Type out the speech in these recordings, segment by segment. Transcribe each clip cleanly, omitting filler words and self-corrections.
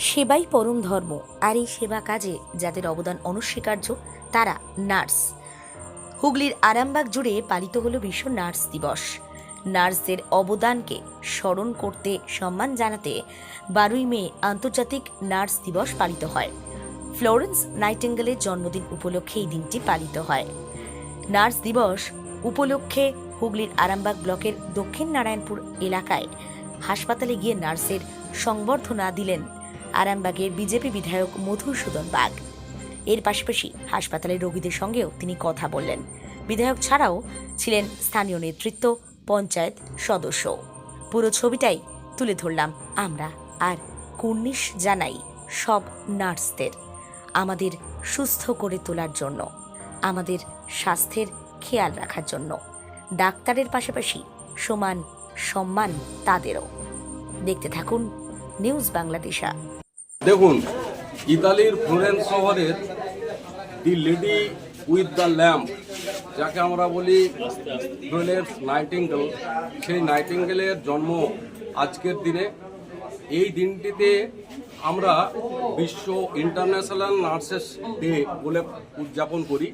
সেবাই পরম ধর্ম। আর এই সেবা কাজে যাদের অবদান অনস্বীকার্য তারা নার্স। হুগলির আরামবাগ জুড়ে পালিত হলো বিশ্ব নার্স দিবস। নার্সদের অবদানকে স্মরণ করতে, সম্মান জানাতে 12ই মে আন্তর্জাতিক নার্স দিবস পালিত হয়। ফ্লোরেন্স নাইটিঙ্গেলের জন্মদিন উপলক্ষে এই দিনটি পালিত হয়। নার্স দিবস উপলক্ষে হুগলির আরামবাগ ব্লকের দক্ষিণ নারায়ণপুর এলাকায় হাসপাতালে গিয়ে নার্সের সংবর্ধনা দিলেন আরামবাগের বিজেপি বিধায়ক মধুসূদন বাগ। এর পাশাপাশি হাসপাতালের রোগীদের সঙ্গেও তিনি কথা বললেন। বিধায়ক ছাড়াও ছিলেন স্থানীয় নেতৃত্ব, পঞ্চায়েত সদস্য। পুরো ছবিটাই তুলে ধরলাম আমরা। আর কুর্নিশ জানাই সব নার্সদের আমাদের সুস্থ করে তোলার জন্য, আমাদের স্বাস্থ্যের খেয়াল রাখার জন্য। ডাক্তারের পাশাপাশি সমান সম্মান তাদেরও। দেখতে থাকুন নিউজ বাংলাদেশা। দেখুন, ইতালির ফ্লোরেন্স শহরের দি লেডি উইথ দ্য ল্যাম্প, যাকে আমরা বলি ফ্লোরেন্স নাইটিঙ্গেল, সেই নাইটিঙ্গেলের জন্ম আজকের দিনে। এই দিনটিতে আমরা বিশ্ব ইন্টারন্যাশনাল নার্সেস ডে বলে উদযাপন করি।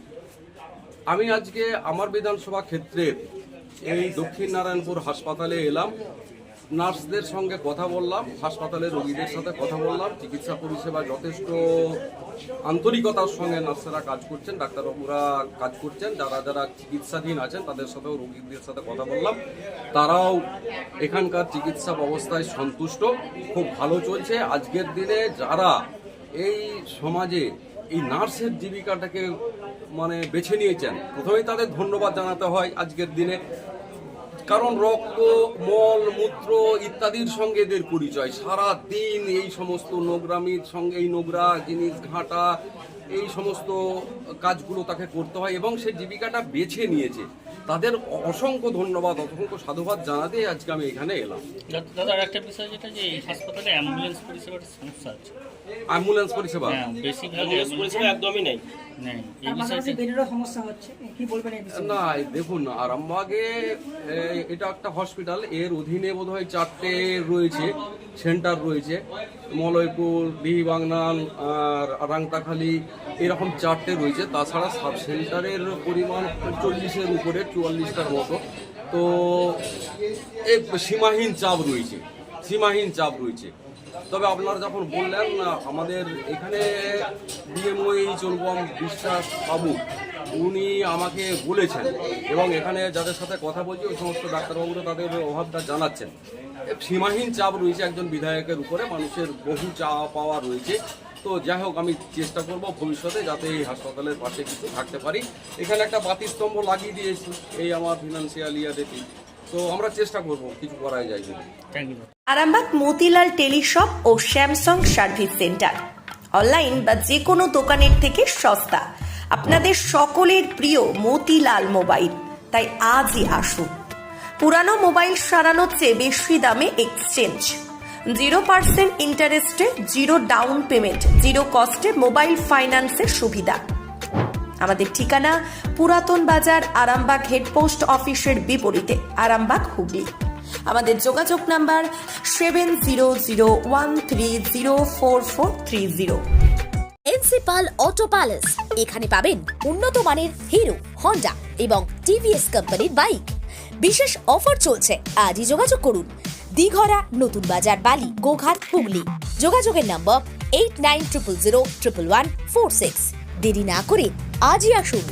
আমি আজকে আমার বিধানসভা ক্ষেত্রের এই দক্ষিণ নারায়ণপুর হাসপাতালে এলাম, নার্সদের সঙ্গে কথা বললাম, হাসপাতালের রোগীদের সাথে কথা বললাম। চিকিৎসা পরিষেবা যথেষ্ট আন্তরিকতার সঙ্গে নার্সেরা কাজ করছেন, ডাক্তারবাবুরা কাজ করছেন। যারা যারা চিকিৎসাধীন আছেন তাদের সাথেও রোগীদের সাথে কথা বললাম, তারাও এখানকার চিকিৎসা ব্যবস্থায় সন্তুষ্ট, খুব ভালো চলছে। আজকের দিনে যারা এই সমাজে এই নার্সের জীবিকাটাকে বেছে নিয়েছেন, প্রথমেই তাদের ধন্যবাদ জানাতে হয় আজকের দিনে। কারণ রক্ত, মল, মূত্র ইত্যাদির সঙ্গে এদের পরিচয়। সারা দিন এই সমস্ত নোংরামির সঙ্গে, এই নোংরা জিনিস ঘাঁটা, এই সমস্ত কাজগুলো তাকে করতে হয় এবং সে জীবিকাটা বেছে নিয়েছে। তাদের অসংখ্য ধন্যবাদ, অসংখ্য সাধুবাদ জানাতে আজকে আমি এখানে এলাম। দাদা, আর একটা বিষয় যেটা যে এই হাসপাতালে অ্যাম্বুলেন্স পরিষেবার সমস্যা আছে। অ্যাম্বুলেন্স পরিষেবা বেশিরভাগ পরিষেবা একদমই নেই। না, দেখুন, আরামবাগে এটা একটা হসপিটাল, এর অধীনে বোধহয় 4টে রয়েছে, সেন্টার রয়েছে। মলয়পুর, বিহিবাংনাল আর রাংতাখালি, এরকম 4টে রয়েছে। তাছাড়া সাব সেন্টারের পরিমাণ 40-এর উপরে, 44টার মতো। তো এই সীমাহীন চাপ রয়েছে। তবে আপনারা যখন বললেন, আমাদের এখানে ডিএমও অনুপম বিশ্বাস বাবু, উনি আমাকে বলেছেন এবং এখানে যাদের সাথে কথা বলছি ওই সমস্ত ডাক্তারবাবুরা তাদের অভাবটা জানাচ্ছেন। সীমাহীন চাপ রয়েছে একজন বিধায়কের উপরে, মানুষের বহু চাওয়া পাওয়া রয়েছে। তো যাই হোক, আমি চেষ্টা করব ভবিষ্যতে যাতে এই হাসপাতালের পাশে কিছু থাকতে পারি। এখানে একটা বাতিস্তম্ভ লাগিয়ে দিয়েছি এই আমার ফিনান্সিয়াল ইয়ারেতে। তো আমরা চেষ্টা করব কিছু করা যায়। আরামবাগ মতিলাল টেলিশপ ও স্যামসাং সার্ভিস সেন্টার অনলাইন বা যে কোনো দোকানের থেকে সস্তা। আপনাদের সকলের প্রিয় মতিলাল মোবাইল, তাই আজই আসুন। পুরানো মোবাইল সারানোর চেয়ে বেশি দামে এক্সচেঞ্জ, 0% ইন্টারেস্টে, 0 ডাউন পেমেন্ট, 0 কস্টে মোবাইল ফাইন্যান্সের সুবিধা। আমাদের ঠিকানা পুরাতন বাজার, আরামবাগ হেডপোস্ট অফিসের বিপরীতে, আরামবাগ, হুগলি। আমাদের যোগাযোগ নাম্বার 7001304430। প্রিন্সিপাল অটো প্যালেস, এখানে পাবেন উন্নত মানের হিরো, হন্ডা এবং টিভিএস কোম্পানির বাইক। বিশেষ অফার চলছে, আজই যোগাযোগ করুন। দিঘরা, নতুন বাজার, বালি, গোঘাট, হুগলি। যোগাযোগের নম্বর 8900011146। দেরি না করে আজই আসুন।